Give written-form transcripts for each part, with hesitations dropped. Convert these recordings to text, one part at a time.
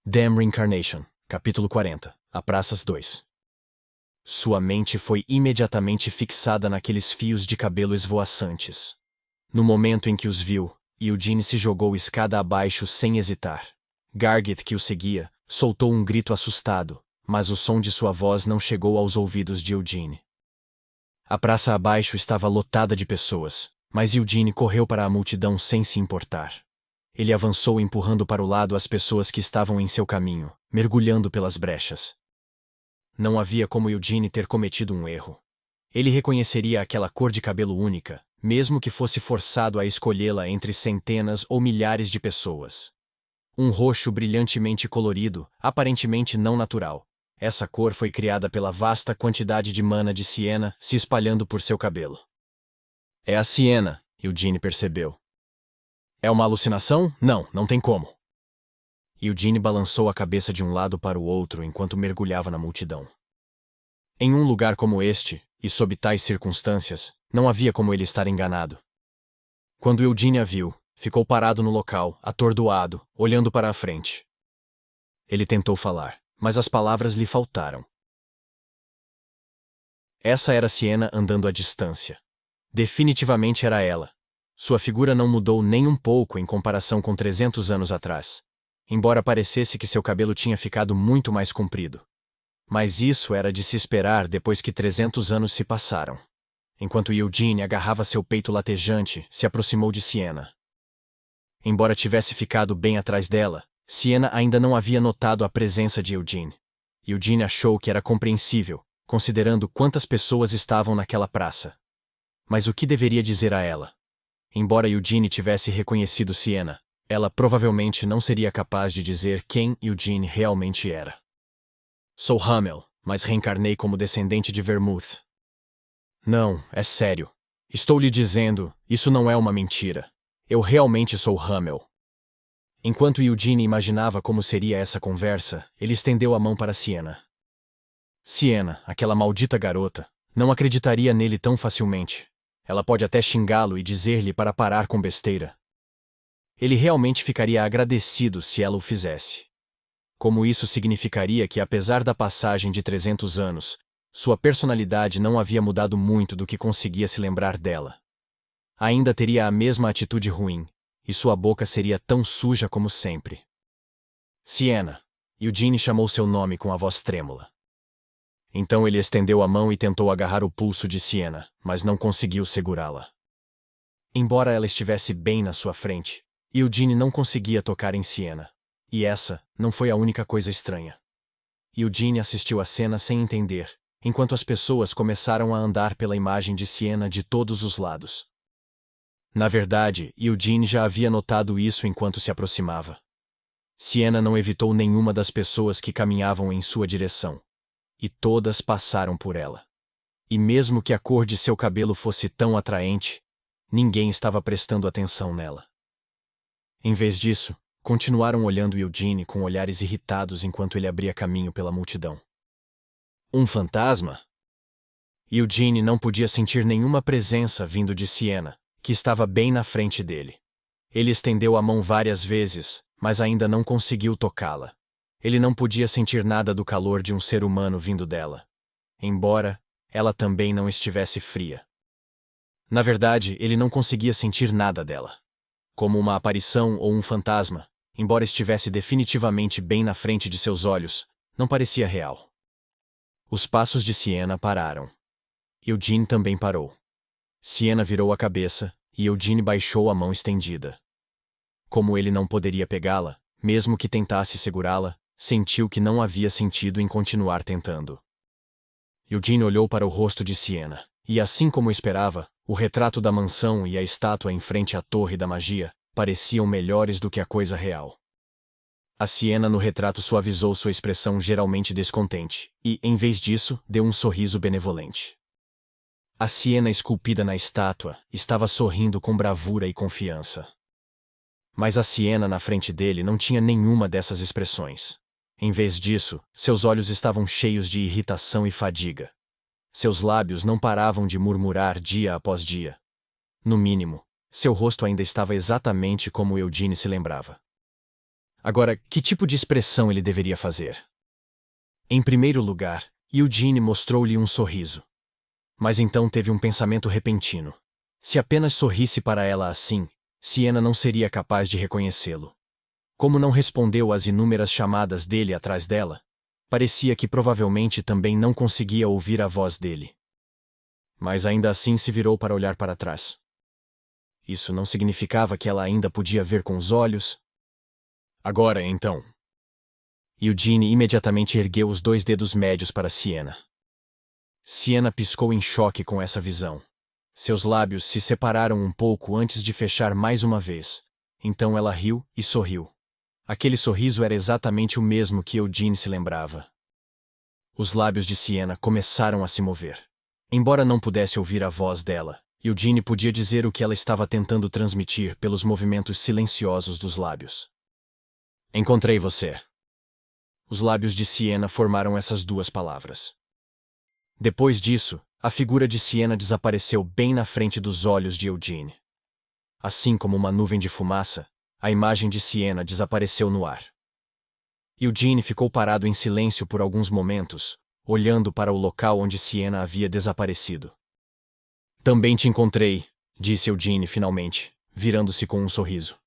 Damn Reincarnation, capítulo 40, A Praças 2. Sua mente foi imediatamente fixada naqueles fios de cabelo esvoaçantes. No momento em que os viu, Eugene se jogou escada abaixo sem hesitar. Gargit, que o seguia, soltou um grito assustado, mas o som de sua voz não chegou aos ouvidos de Eugene. A praça abaixo estava lotada de pessoas, mas Eugene correu para a multidão sem se importar. Ele avançou empurrando para o lado as pessoas que estavam em seu caminho, mergulhando pelas brechas. Não havia como Eugene ter cometido um erro. Ele reconheceria aquela cor de cabelo única, mesmo que fosse forçado a escolhê-la entre centenas ou milhares de pessoas. Um roxo brilhantemente colorido, aparentemente não natural. Essa cor foi criada pela vasta quantidade de mana de Siena se espalhando por seu cabelo. É a Siena, Eugene percebeu. É uma alucinação? Não, não tem como. Eugene balançou a cabeça de um lado para o outro enquanto mergulhava na multidão. Em um lugar como este, e sob tais circunstâncias, não havia como ele estar enganado. Quando Eugene a viu, ficou parado no local, atordoado, olhando para a frente. Ele tentou falar, mas as palavras lhe faltaram. Essa era Siena andando à distância. Definitivamente era ela. Sua figura não mudou nem um pouco em comparação com 300 anos atrás, embora parecesse que seu cabelo tinha ficado muito mais comprido. Mas isso era de se esperar depois que 300 anos se passaram. Enquanto Eugene agarrava seu peito latejante, se aproximou de Siena. Embora tivesse ficado bem atrás dela, Siena ainda não havia notado a presença de Eugene. Eugene achou que era compreensível, considerando quantas pessoas estavam naquela praça. Mas o que deveria dizer a ela? Embora Eugene tivesse reconhecido Siena, ela provavelmente não seria capaz de dizer quem Eugene realmente era. Sou Hamel, mas reencarnei como descendente de Vermouth. Não, é sério. Estou lhe dizendo, isso não é uma mentira. Eu realmente sou Hamel. Enquanto Eugene imaginava como seria essa conversa, ele estendeu a mão para Siena. Siena, aquela maldita garota, não acreditaria nele tão facilmente. Ela pode até xingá-lo e dizer-lhe para parar com besteira. Ele realmente ficaria agradecido se ela o fizesse. Como isso significaria que, apesar da passagem de 300 anos, sua personalidade não havia mudado muito do que conseguia se lembrar dela. Ainda teria a mesma atitude ruim, e sua boca seria tão suja como sempre. Siena. Eugene chamou seu nome com a voz trêmula. Então ele estendeu a mão e tentou agarrar o pulso de Siena, mas não conseguiu segurá-la. Embora ela estivesse bem na sua frente, Eugene não conseguia tocar em Siena. E essa não foi a única coisa estranha. Eugene assistiu a cena sem entender, enquanto as pessoas começaram a andar pela imagem de Siena de todos os lados. Na verdade, Eugene já havia notado isso enquanto se aproximava. Siena não evitou nenhuma das pessoas que caminhavam em sua direção. E todas passaram por ela. E mesmo que a cor de seu cabelo fosse tão atraente, ninguém estava prestando atenção nela. Em vez disso, continuaram olhando Eugene com olhares irritados enquanto ele abria caminho pela multidão. Um fantasma? Eugene não podia sentir nenhuma presença vindo de Siena, que estava bem na frente dele. Ele estendeu a mão várias vezes, mas ainda não conseguiu tocá-la. Ele não podia sentir nada do calor de um ser humano vindo dela. Embora ela também não estivesse fria. Na verdade, ele não conseguia sentir nada dela. Como uma aparição ou um fantasma, embora estivesse definitivamente bem na frente de seus olhos, não parecia real. Os passos de Siena pararam. Eugene também parou. Siena virou a cabeça, e Eugene baixou a mão estendida. Como ele não poderia pegá-la, mesmo que tentasse segurá-la, sentiu que não havia sentido em continuar tentando. Eugene olhou para o rosto de Siena, e assim como esperava, o retrato da mansão e a estátua em frente à Torre da Magia pareciam melhores do que a coisa real. A Siena no retrato suavizou sua expressão geralmente descontente, e, em vez disso, deu um sorriso benevolente. A Siena esculpida na estátua estava sorrindo com bravura e confiança. Mas a Siena na frente dele não tinha nenhuma dessas expressões. Em vez disso, seus olhos estavam cheios de irritação e fadiga. Seus lábios não paravam de murmurar dia após dia. No mínimo, seu rosto ainda estava exatamente como Eugene se lembrava. Agora, que tipo de expressão ele deveria fazer? Em primeiro lugar, Eugene mostrou-lhe um sorriso. Mas então teve um pensamento repentino. Se apenas sorrisse para ela assim, Siena não seria capaz de reconhecê-lo. Como não respondeu às inúmeras chamadas dele atrás dela, parecia que provavelmente também não conseguia ouvir a voz dele. Mas ainda assim se virou para olhar para trás. Isso não significava que ela ainda podia ver com os olhos? Agora, então. Eugene imediatamente ergueu os 2 dedos médios para Siena. Siena piscou em choque com essa visão. Seus lábios se separaram um pouco antes de fechar mais uma vez. Então ela riu e sorriu. Aquele sorriso era exatamente o mesmo que Eugene se lembrava. Os lábios de Siena começaram a se mover. Embora não pudesse ouvir a voz dela, Eugene podia dizer o que ela estava tentando transmitir pelos movimentos silenciosos dos lábios. Encontrei você. Os lábios de Siena formaram essas 2 palavras. Depois disso, a figura de Siena desapareceu bem na frente dos olhos de Eugene. Assim como uma nuvem de fumaça, a imagem de Siena desapareceu no ar. Eugene ficou parado em silêncio por alguns momentos, olhando para o local onde Siena havia desaparecido. Também te encontrei, disse Eugene finalmente, virando-se com um sorriso.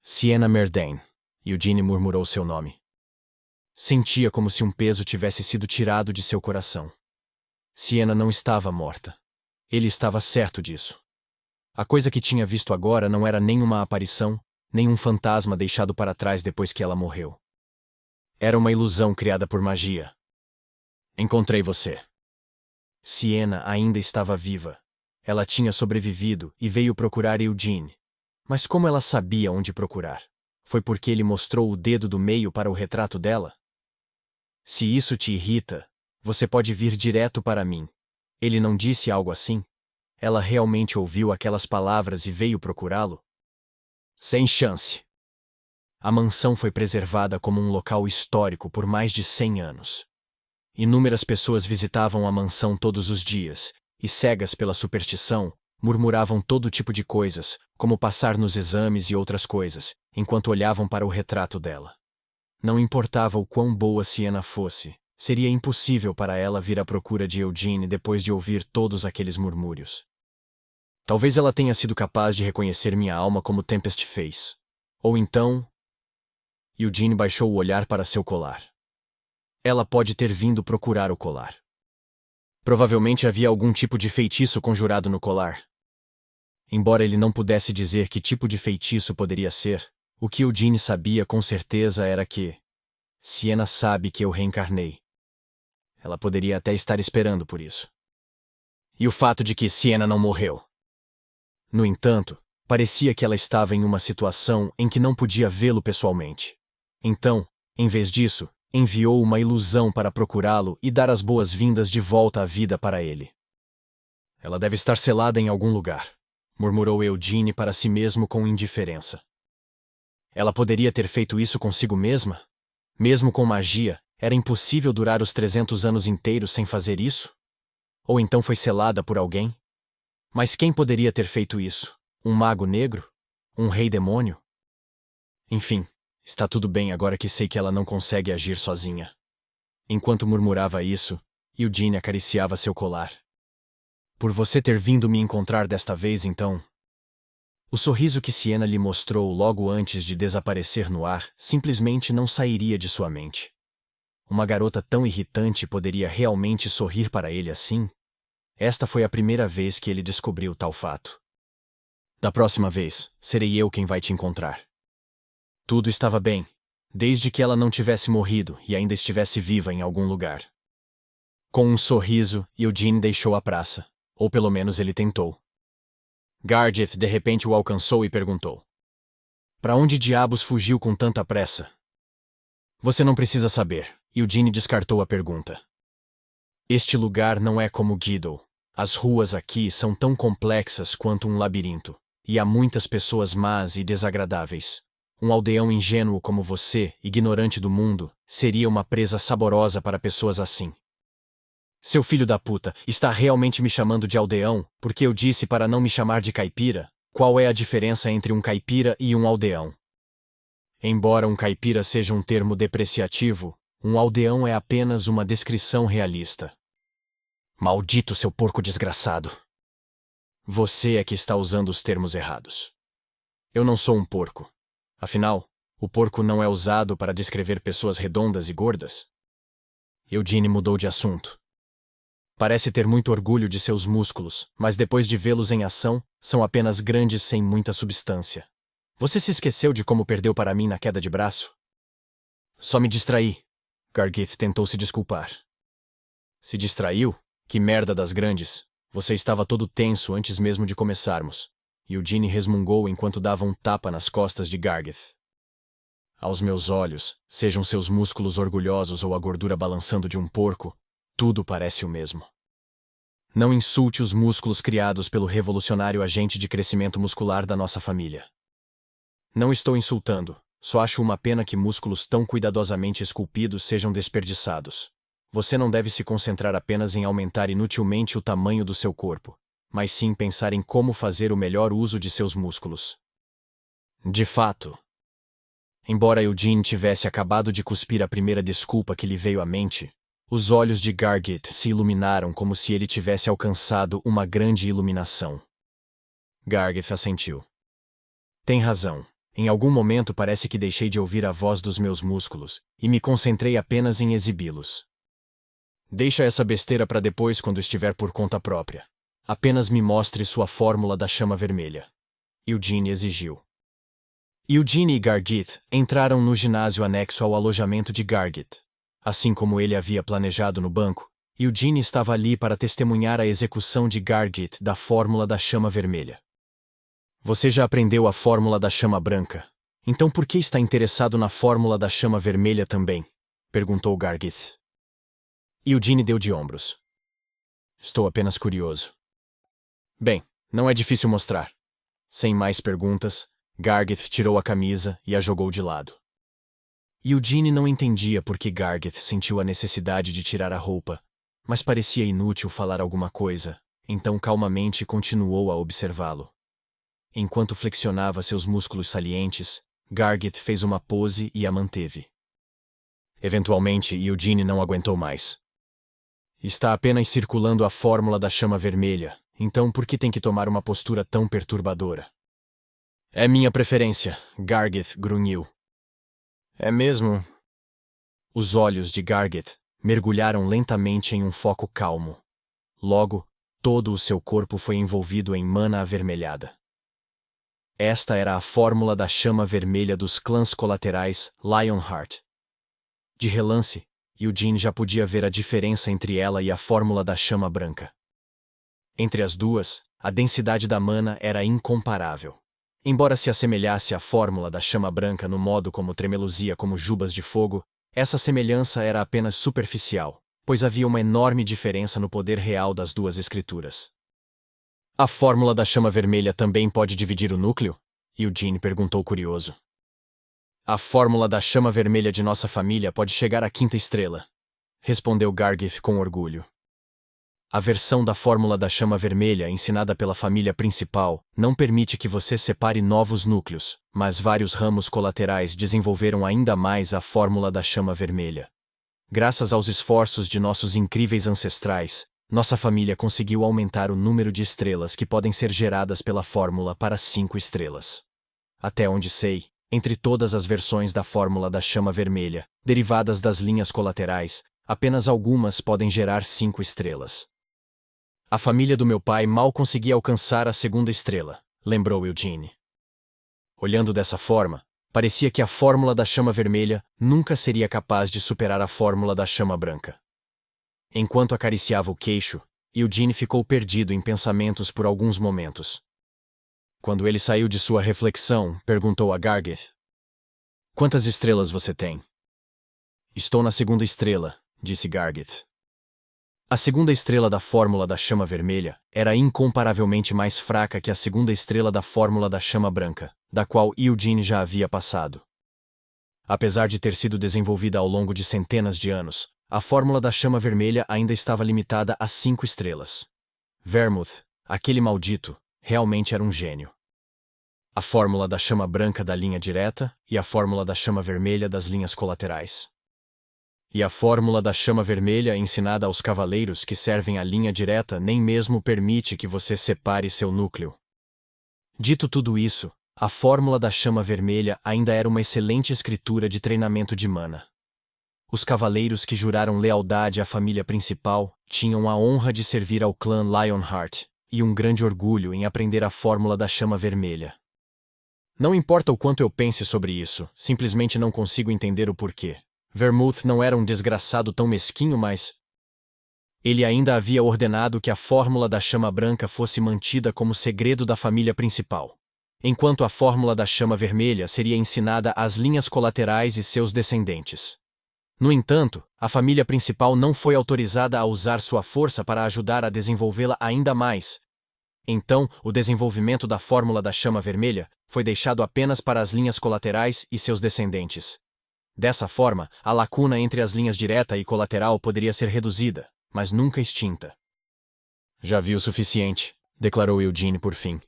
Siena Merdane, Eugene murmurou seu nome. Sentia como se um peso tivesse sido tirado de seu coração. Siena não estava morta. Ele estava certo disso. A coisa que tinha visto agora não era nem uma aparição, nem um fantasma deixado para trás depois que ela morreu. Era uma ilusão criada por magia. Encontrei você. Siena ainda estava viva. Ela tinha sobrevivido e veio procurar Eugene. Mas como ela sabia onde procurar? Foi porque ele mostrou o dedo do meio para o retrato dela? Se isso te irrita, você pode vir direto para mim. Ele não disse algo assim? Ela realmente ouviu aquelas palavras e veio procurá-lo? Sem chance. A mansão foi preservada como um local histórico por mais de 100 anos. Inúmeras pessoas visitavam a mansão todos os dias, e cegas pela superstição, murmuravam todo tipo de coisas, como passar nos exames e outras coisas, enquanto olhavam para o retrato dela. Não importava o quão boa Siena fosse, seria impossível para ela vir à procura de Eugene depois de ouvir todos aqueles murmúrios. Talvez ela tenha sido capaz de reconhecer minha alma como Tempest fez. Ou então... Eugene baixou o olhar para seu colar. Ela pode ter vindo procurar o colar. Provavelmente havia algum tipo de feitiço conjurado no colar. Embora ele não pudesse dizer que tipo de feitiço poderia ser, o que Eugene sabia com certeza era que... Siena sabe que eu reencarnei. Ela poderia até estar esperando por isso. E o fato de que Siena não morreu. No entanto, parecia que ela estava em uma situação em que não podia vê-lo pessoalmente. Então, em vez disso, enviou uma ilusão para procurá-lo e dar as boas-vindas de volta à vida para ele. Ela deve estar selada em algum lugar, murmurou Eugene para si mesmo com indiferença. Ela poderia ter feito isso consigo mesma? Mesmo com magia, era impossível durar os 300 anos inteiros sem fazer isso? Ou então foi selada por alguém? Mas quem poderia ter feito isso? Um mago negro? Um rei demônio? Enfim, está tudo bem agora que sei que ela não consegue agir sozinha. Enquanto murmurava isso, Eugene acariciava seu colar. Por você ter vindo me encontrar desta vez, então... O sorriso que Siena lhe mostrou logo antes de desaparecer no ar simplesmente não sairia de sua mente. Uma garota tão irritante poderia realmente sorrir para ele assim? Esta foi a primeira vez que ele descobriu tal fato. Da próxima vez, serei eu quem vai te encontrar. Tudo estava bem, desde que ela não tivesse morrido e ainda estivesse viva em algum lugar. Com um sorriso, Eugene deixou a praça, ou pelo menos ele tentou. Gurdjieff de repente o alcançou e perguntou: "Para onde diabos fugiu com tanta pressa?" "Você não precisa saber." Eugene descartou a pergunta. "Este lugar não é como Guido. As ruas aqui são tão complexas quanto um labirinto, e há muitas pessoas más e desagradáveis. Um aldeão ingênuo como você, ignorante do mundo, seria uma presa saborosa para pessoas assim." "Seu filho da puta, está realmente me chamando de aldeão, porque eu disse para não me chamar de caipira? Qual é a diferença entre um caipira e um aldeão?" Embora um caipira seja um termo depreciativo, um aldeão é apenas uma descrição realista. Maldito seu porco desgraçado! Você é que está usando os termos errados. Eu não sou um porco. Afinal, o porco não é usado para descrever pessoas redondas e gordas. Eugene mudou de assunto. Parece ter muito orgulho de seus músculos, mas depois de vê-los em ação, são apenas grandes sem muita substância. Você se esqueceu de como perdeu para mim na queda de braço? Só me distraí. Gargith tentou se desculpar. Se distraiu? Que merda das grandes. Você estava todo tenso antes mesmo de começarmos. Eugene resmungou enquanto dava um tapa nas costas de Gargith. Aos meus olhos, sejam seus músculos orgulhosos ou a gordura balançando de um porco, tudo parece o mesmo. Não insulte os músculos criados pelo revolucionário agente de crescimento muscular da nossa família. Não estou insultando, só acho uma pena que músculos tão cuidadosamente esculpidos sejam desperdiçados. Você não deve se concentrar apenas em aumentar inutilmente o tamanho do seu corpo, mas sim pensar em como fazer o melhor uso de seus músculos. De fato. Embora Eugene tivesse acabado de cuspir a primeira desculpa que lhe veio à mente, os olhos de Gargith se iluminaram como se ele tivesse alcançado uma grande iluminação. Gargith assentiu. Tem razão. Em algum momento parece que deixei de ouvir a voz dos meus músculos, e me concentrei apenas em exibi-los. Deixa essa besteira para depois quando estiver por conta própria. Apenas me mostre sua fórmula da chama vermelha. Eugene exigiu. Eugene e Gargith entraram no ginásio anexo ao alojamento de Gargith. Assim como ele havia planejado no banco, Eugene estava ali para testemunhar a execução de Gargith da fórmula da chama vermelha. Você já aprendeu a fórmula da chama branca. Então por que está interessado na fórmula da chama vermelha também? Perguntou Gargith. Eugene deu de ombros. Estou apenas curioso. Bem, não é difícil mostrar. Sem mais perguntas, Gargith tirou a camisa e a jogou de lado. Eugene não entendia por que Gargith sentiu a necessidade de tirar a roupa, mas parecia inútil falar alguma coisa, então calmamente continuou a observá-lo. Enquanto flexionava seus músculos salientes, Gargith fez uma pose e a manteve. Eventualmente, Eugene não aguentou mais. Está apenas circulando a fórmula da chama vermelha, então por que tem que tomar uma postura tão perturbadora? É minha preferência, Gargith grunhiu. É mesmo? Os olhos de Gargith mergulharam lentamente em um foco calmo. Logo, todo o seu corpo foi envolvido em mana avermelhada. Esta era a fórmula da chama vermelha dos clãs colaterais Lionheart. De relance, Eugene já podia ver a diferença entre ela e a fórmula da chama branca. Entre as duas, a densidade da mana era incomparável. Embora se assemelhasse à fórmula da chama branca no modo como tremeluzia como jubas de fogo, essa semelhança era apenas superficial, pois havia uma enorme diferença no poder real das duas escrituras. A fórmula da chama vermelha também pode dividir o núcleo? Eugene perguntou curioso. A fórmula da chama vermelha de nossa família pode chegar à 5ª estrela, respondeu Gargith com orgulho. A versão da fórmula da chama vermelha ensinada pela família principal não permite que você separe novos núcleos, mas vários ramos colaterais desenvolveram ainda mais a fórmula da chama vermelha. Graças aos esforços de nossos incríveis ancestrais, nossa família conseguiu aumentar o número de estrelas que podem ser geradas pela fórmula para 5 estrelas. Até onde sei, entre todas as versões da fórmula da chama vermelha, derivadas das linhas colaterais, apenas algumas podem gerar 5 estrelas. A família do meu pai mal conseguia alcançar a 2ª estrela, lembrou Eugene. Olhando dessa forma, parecia que a fórmula da chama vermelha nunca seria capaz de superar a fórmula da chama branca. Enquanto acariciava o queixo, Eugene ficou perdido em pensamentos por alguns momentos. Quando ele saiu de sua reflexão, perguntou a Gargith. Quantas estrelas você tem? Estou na 2ª estrela, disse Gargith. A 2ª estrela da fórmula da chama vermelha era incomparavelmente mais fraca que a 2ª estrela da fórmula da chama branca, da qual Eugene já havia passado. Apesar de ter sido desenvolvida ao longo de centenas de anos, a fórmula da chama vermelha ainda estava limitada a 5 estrelas. Vermouth, aquele maldito, realmente era um gênio. a fórmula da chama branca da linha direta e a fórmula da chama vermelha das linhas colaterais. E a fórmula da chama vermelha ensinada aos cavaleiros que servem a linha direta nem mesmo permite que você separe seu núcleo. Dito tudo isso, a fórmula da chama vermelha ainda era uma excelente escritura de treinamento de mana. Os cavaleiros que juraram lealdade à família principal tinham a honra de servir ao clã Lionheart e um grande orgulho em aprender a fórmula da chama vermelha. Não importa o quanto eu pense sobre isso, simplesmente não consigo entender o porquê. Vermouth não era um desgraçado tão mesquinho, mas ele ainda havia ordenado que a fórmula da chama branca fosse mantida como segredo da família principal, enquanto a fórmula da chama vermelha seria ensinada às linhas colaterais e seus descendentes. No entanto, a família principal não foi autorizada a usar sua força para ajudar a desenvolvê-la ainda mais. Então, o desenvolvimento da fórmula da chama vermelha foi deixado apenas para as linhas colaterais e seus descendentes. Dessa forma, a lacuna entre as linhas direta e colateral poderia ser reduzida, mas nunca extinta. Já vi o suficiente, declarou Eugene por fim.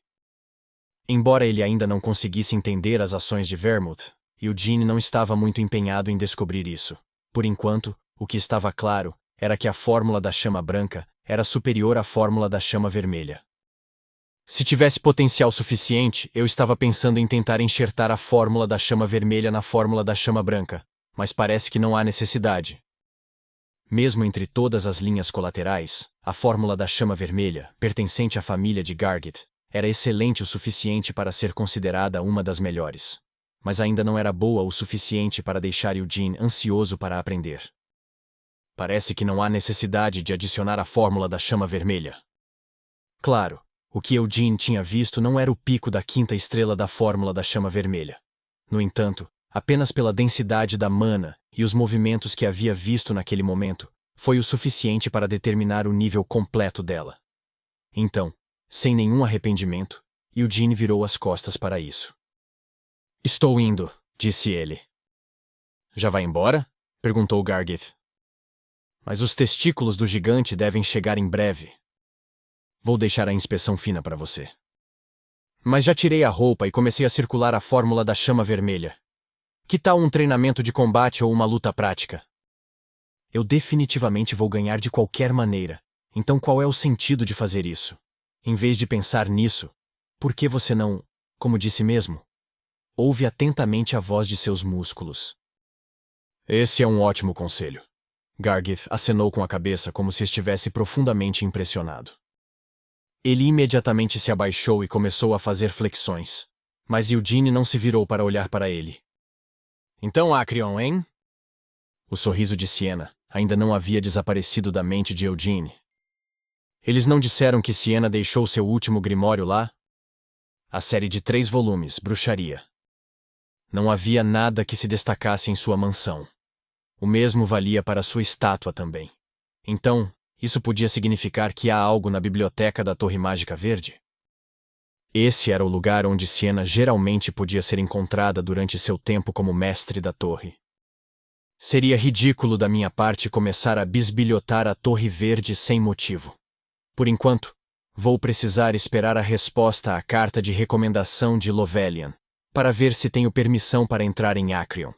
Embora ele ainda não conseguisse entender as ações de Vermouth, Eugene não estava muito empenhado em descobrir isso. Por enquanto, o que estava claro era que a fórmula da chama branca era superior à fórmula da chama vermelha. Se tivesse potencial suficiente, eu estava pensando em tentar enxertar a fórmula da chama vermelha na fórmula da chama branca, mas parece que não há necessidade. Mesmo entre todas as linhas colaterais, a fórmula da chama vermelha, pertencente à família de Gargit, era excelente o suficiente para ser considerada uma das melhores. Mas ainda não era boa o suficiente para deixar Eugene ansioso para aprender. Parece que não há necessidade de adicionar a fórmula da chama vermelha. Claro. O que Eugene tinha visto não era o pico da quinta estrela da fórmula da chama vermelha. No entanto, apenas pela densidade da mana e os movimentos que havia visto naquele momento, foi o suficiente para determinar o nível completo dela. Então, sem nenhum arrependimento, Eugene virou as costas para isso. Estou indo, disse ele. Já vai embora? Perguntou Gargith. Mas os testículos do gigante devem chegar em breve. Vou deixar a inspeção fina para você. Mas já tirei a roupa e comecei a circular a fórmula da chama vermelha. Que tal um treinamento de combate ou uma luta prática? Eu definitivamente vou ganhar de qualquer maneira, então qual é o sentido de fazer isso? Em vez de pensar nisso, por que você não, como disse mesmo, ouve atentamente a voz de seus músculos? Esse é um ótimo conselho. Gargith acenou com a cabeça como se estivesse profundamente impressionado. Ele imediatamente se abaixou e começou a fazer flexões, mas Eugene não se virou para olhar para ele. Então, Acrion, hein? O sorriso de Siena ainda não havia desaparecido da mente de Eugene. Eles não disseram que Siena deixou seu último grimório lá? A série de 3 volumes, Bruxaria. Não havia nada que se destacasse em sua mansão. O mesmo valia para sua estátua também. Então, isso podia significar que há algo na biblioteca da Torre Mágica Verde? Esse era o lugar onde Siena geralmente podia ser encontrada durante seu tempo como mestre da torre. Seria ridículo da minha parte começar a bisbilhotar a Torre Verde sem motivo. Por enquanto, vou precisar esperar a resposta à carta de recomendação de Lovelian, para ver se tenho permissão para entrar em Acrion.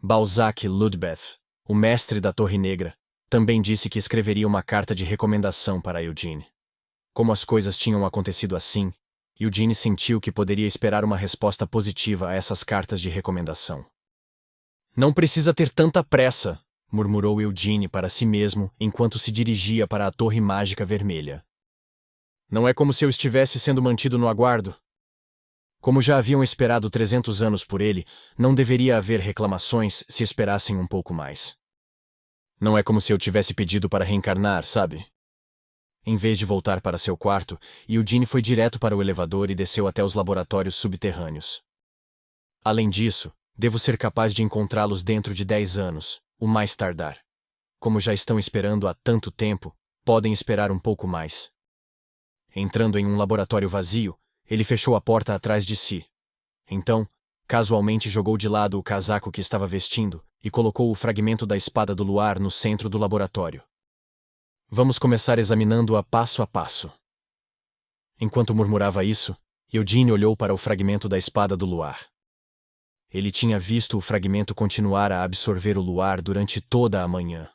Balzac Ludbeth, o mestre da Torre Negra, também disse que escreveria uma carta de recomendação para Eugene. Como as coisas tinham acontecido assim, Eugene sentiu que poderia esperar uma resposta positiva a essas cartas de recomendação. Não precisa ter tanta pressa, murmurou Eugene para si mesmo enquanto se dirigia para a Torre Mágica Vermelha. Não é como se eu estivesse sendo mantido no aguardo. Como já haviam esperado 300 anos por ele, não deveria haver reclamações se esperassem um pouco mais. Não é como se eu tivesse pedido para reencarnar, sabe? Em vez de voltar para seu quarto, Eugene foi direto para o elevador e desceu até os laboratórios subterrâneos. Além disso, devo ser capaz de encontrá-los dentro de 10 anos, o mais tardar. Como já estão esperando há tanto tempo, podem esperar um pouco mais. Entrando em um laboratório vazio, ele fechou a porta atrás de si. Então, casualmente jogou de lado o casaco que estava vestindo e colocou o fragmento da espada do luar no centro do laboratório. Vamos começar examinando-a passo a passo. Enquanto murmurava isso, Eugene olhou para o fragmento da espada do luar. Ele tinha visto o fragmento continuar a absorver o luar durante toda a manhã.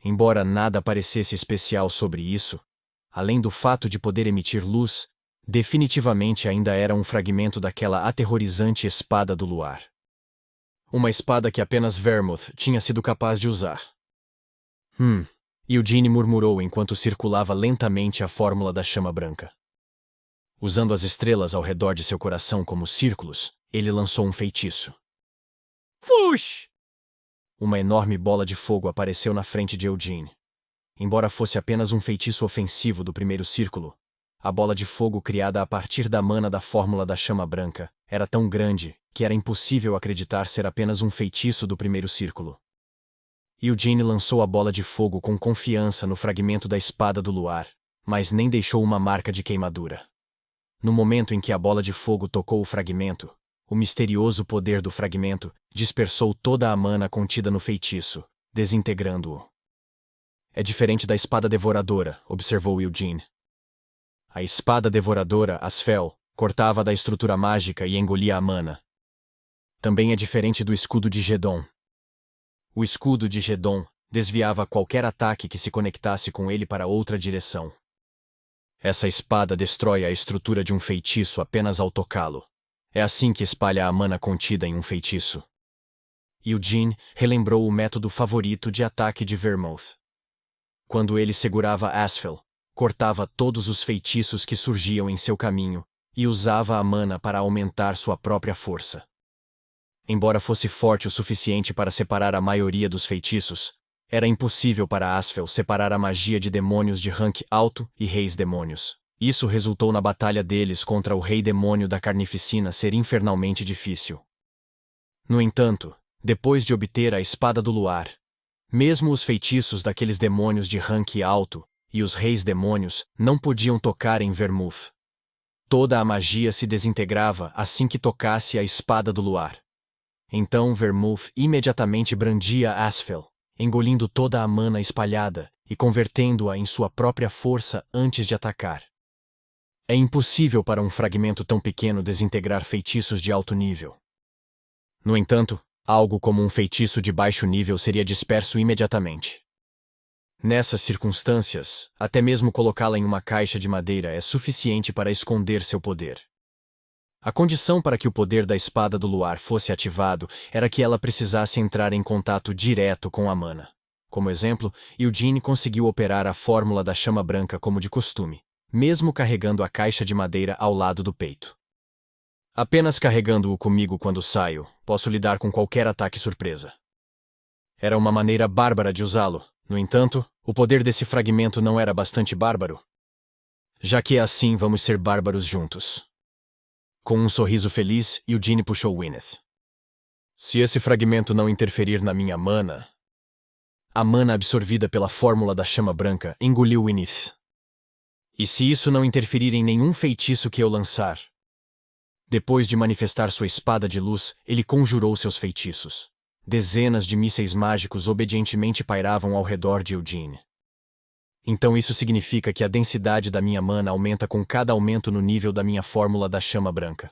Embora nada parecesse especial sobre isso, além do fato de poder emitir luz, definitivamente ainda era um fragmento daquela aterrorizante espada do luar. Uma espada que apenas Vermouth tinha sido capaz de usar. Eugene murmurou enquanto circulava lentamente a fórmula da chama branca. Usando as estrelas ao redor de seu coração como círculos, ele lançou um feitiço. Fush! Uma enorme bola de fogo apareceu na frente de Eugene. Embora fosse apenas um feitiço ofensivo do primeiro círculo, a bola de fogo criada a partir da mana da fórmula da chama branca era tão grande que era impossível acreditar ser apenas um feitiço do primeiro círculo. Eugene lançou a bola de fogo com confiança no fragmento da espada do luar, mas nem deixou uma marca de queimadura. No momento em que a bola de fogo tocou o fragmento, o misterioso poder do fragmento dispersou toda a mana contida no feitiço, desintegrando-o. É diferente da espada devoradora, observou Eugene. A espada devoradora, Asfel, cortava da estrutura mágica e engolia a mana. Também é diferente do escudo de Gedon. O escudo de Gedon desviava qualquer ataque que se conectasse com ele para outra direção. Essa espada destrói a estrutura de um feitiço apenas ao tocá-lo. É assim que espalha a mana contida em um feitiço. Eugene relembrou o método favorito de ataque de Vermouth. Quando ele segurava Asfel, cortava todos os feitiços que surgiam em seu caminho e usava a mana para aumentar sua própria força. Embora fosse forte o suficiente para separar a maioria dos feitiços, era impossível para Asfel separar a magia de demônios de rank alto e reis demônios. Isso resultou na batalha deles contra o rei demônio da carnificina ser infernalmente difícil. No entanto, depois de obter a espada do luar, mesmo os feitiços daqueles demônios de rank alto e os reis demônios não podiam tocar em Vermouth. Toda a magia se desintegrava assim que tocasse a espada do luar. Então Vermouth imediatamente brandia Asfel, engolindo toda a mana espalhada e convertendo-a em sua própria força antes de atacar. É impossível para um fragmento tão pequeno desintegrar feitiços de alto nível. No entanto, algo como um feitiço de baixo nível seria disperso imediatamente. Nessas circunstâncias, até mesmo colocá-la em uma caixa de madeira é suficiente para esconder seu poder. A condição para que o poder da espada do luar fosse ativado era que ela precisasse entrar em contato direto com a mana. Como exemplo, Eugene conseguiu operar a fórmula da chama branca como de costume, mesmo carregando a caixa de madeira ao lado do peito. Apenas carregando-o comigo quando saio, posso lidar com qualquer ataque surpresa. Era uma maneira bárbara de usá-lo. No entanto, o poder desse fragmento não era bastante bárbaro. Já que é assim, vamos ser bárbaros juntos. Com um sorriso feliz, Eugene puxou Wynneth. Se esse fragmento não interferir na minha mana... A mana absorvida pela fórmula da chama branca engoliu Wynneth. E se isso não interferir em nenhum feitiço que eu lançar? Depois de manifestar sua espada de luz, ele conjurou seus feitiços. Dezenas de mísseis mágicos obedientemente pairavam ao redor de Eugene. Então isso significa que a densidade da minha mana aumenta com cada aumento no nível da minha fórmula da chama branca.